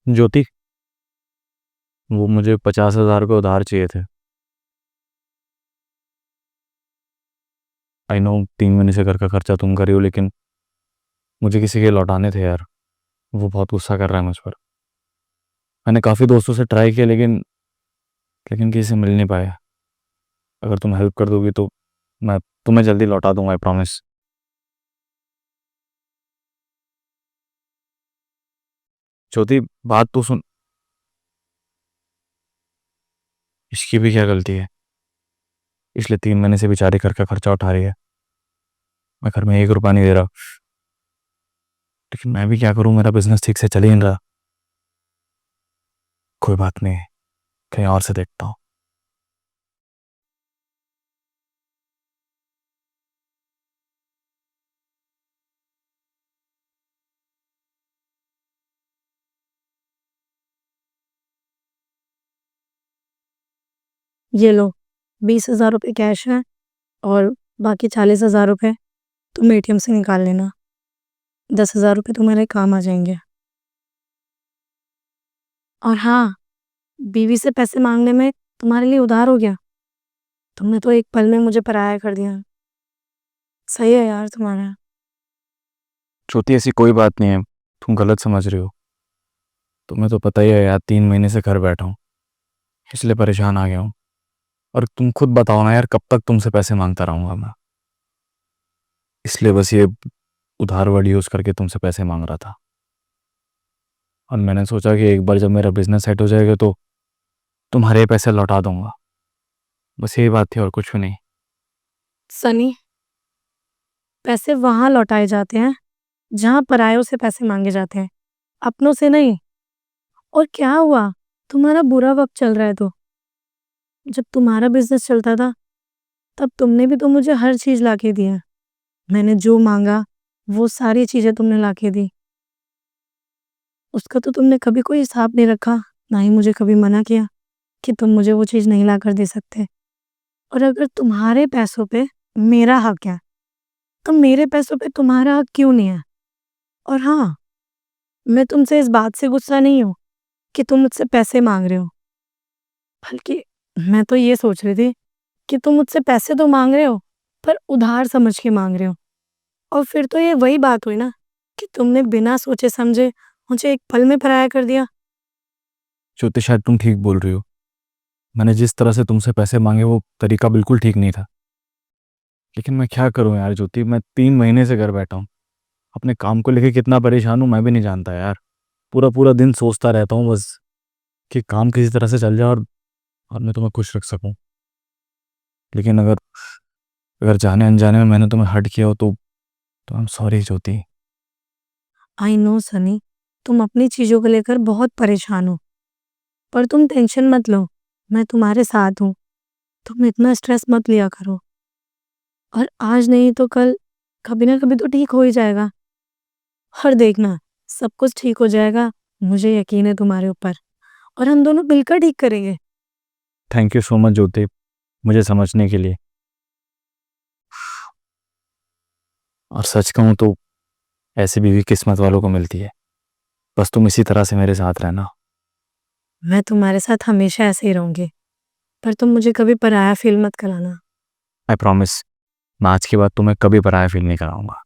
ज्योति, वो मुझे 50,000 रुपये उधार चाहिए थे। आई नो 3 महीने से घर का खर्चा तुम कर रही हो, लेकिन मुझे किसी के लौटाने थे यार। वो बहुत गुस्सा कर रहा है मुझ पर। मैंने काफ़ी दोस्तों से ट्राई किया, लेकिन किसी से मिल नहीं पाया। अगर तुम हेल्प कर दोगी तो मैं तुम्हें जल्दी लौटा दूंगा, आई प्रॉमिस। ज्योति, बात तो सुन। इसकी भी क्या गलती है? इसलिए 3 महीने से बेचारी घर का खर्चा उठा रही है। मैं घर में 1 रुपया नहीं दे रहा। लेकिन मैं भी क्या करूं, मेरा बिजनेस ठीक से चल ही नहीं रहा। कोई बात नहीं, कहीं और से देखता हूँ। ये लो, 20,000 रुपये कैश है और बाकी 40,000 रुपये तुम एटीएम से निकाल लेना। 10,000 रुपये तुम्हारे काम आ जाएंगे। और हाँ, बीवी से पैसे मांगने में तुम्हारे लिए उधार हो गया। तुमने तो एक पल में मुझे पराया कर दिया। सही है यार तुम्हारा। ज्योति, ऐसी कोई बात नहीं है। तुम गलत समझ रही हो। तुम्हें तो पता ही है यार, 3 महीने से घर बैठा हूँ, इसलिए परेशान आ गया हूँ। और तुम खुद बताओ ना यार, कब तक तुमसे पैसे मांगता रहूंगा मैं? इसलिए बस ये उधार वर्ड यूज़ करके तुमसे पैसे मांग रहा था। और मैंने सोचा कि एक बार जब मेरा बिजनेस सेट हो जाएगा तो तुम्हारे पैसे लौटा दूंगा। बस यही बात थी, और कुछ भी नहीं। सनी, पैसे वहां लौटाए जाते हैं जहां परायों से पैसे मांगे जाते हैं, अपनों से नहीं। और क्या हुआ, तुम्हारा बुरा वक्त चल रहा है तो? जब तुम्हारा बिजनेस चलता था तब तुमने भी तो मुझे हर चीज लाके दिया। मैंने जो मांगा वो सारी चीजें तुमने लाके दी। उसका तो तुमने कभी कोई हिसाब नहीं रखा, ना ही मुझे कभी मना किया कि तुम मुझे वो चीज नहीं ला कर दे सकते। और अगर तुम्हारे पैसों पे मेरा हक है तो मेरे पैसों पे तुम्हारा हक क्यों नहीं है? और हाँ, मैं तुमसे इस बात से गुस्सा नहीं हूँ कि तुम मुझसे पैसे मांग रहे हो। बल्कि मैं तो ये सोच रही थी कि तुम मुझसे पैसे तो मांग रहे हो पर उधार समझ के मांग रहे हो। और फिर तो ये वही बात हुई ना कि तुमने बिना सोचे समझे मुझे एक पल में पराया कर दिया। ज्योति, शायद तुम ठीक बोल रही हो। मैंने जिस तरह से तुमसे पैसे मांगे वो तरीका बिल्कुल ठीक नहीं था। लेकिन मैं क्या करूं यार ज्योति, मैं 3 महीने से घर बैठा हूँ। अपने काम को लेके कितना परेशान हूँ मैं भी नहीं जानता यार। पूरा पूरा दिन सोचता रहता हूँ बस कि काम किसी तरह से चल जाए, और मैं तुम्हें खुश रख सकूं। लेकिन अगर अगर जाने अनजाने में मैंने तुम्हें हर्ट किया हो तो I am sorry Jyoti. I know Sunny, तुम अपनी चीजों को लेकर बहुत परेशान हो, पर तुम टेंशन मत लो। मैं तुम्हारे साथ हूँ। तुम इतना स्ट्रेस मत लिया करो। और आज नहीं तो कल कभी ना कभी तो ठीक हो ही जाएगा। और देखना, सब कुछ ठीक हो जाएगा। मुझे यकीन है तुम्हारे ऊपर। और हम दोनों मिलकर ठीक करेंगे। थैंक यू सो मच ज्योति, मुझे समझने के लिए। और सच कहूँ तो ऐसी बीवी किस्मत वालों को मिलती है। बस तुम इसी तरह से मेरे साथ रहना। मैं तुम्हारे साथ हमेशा ऐसे ही रहूंगी, पर तुम मुझे कभी पराया फील मत कराना। आई प्रॉमिस, मैं आज के बाद तुम्हें कभी पराया फील नहीं कराऊंगा।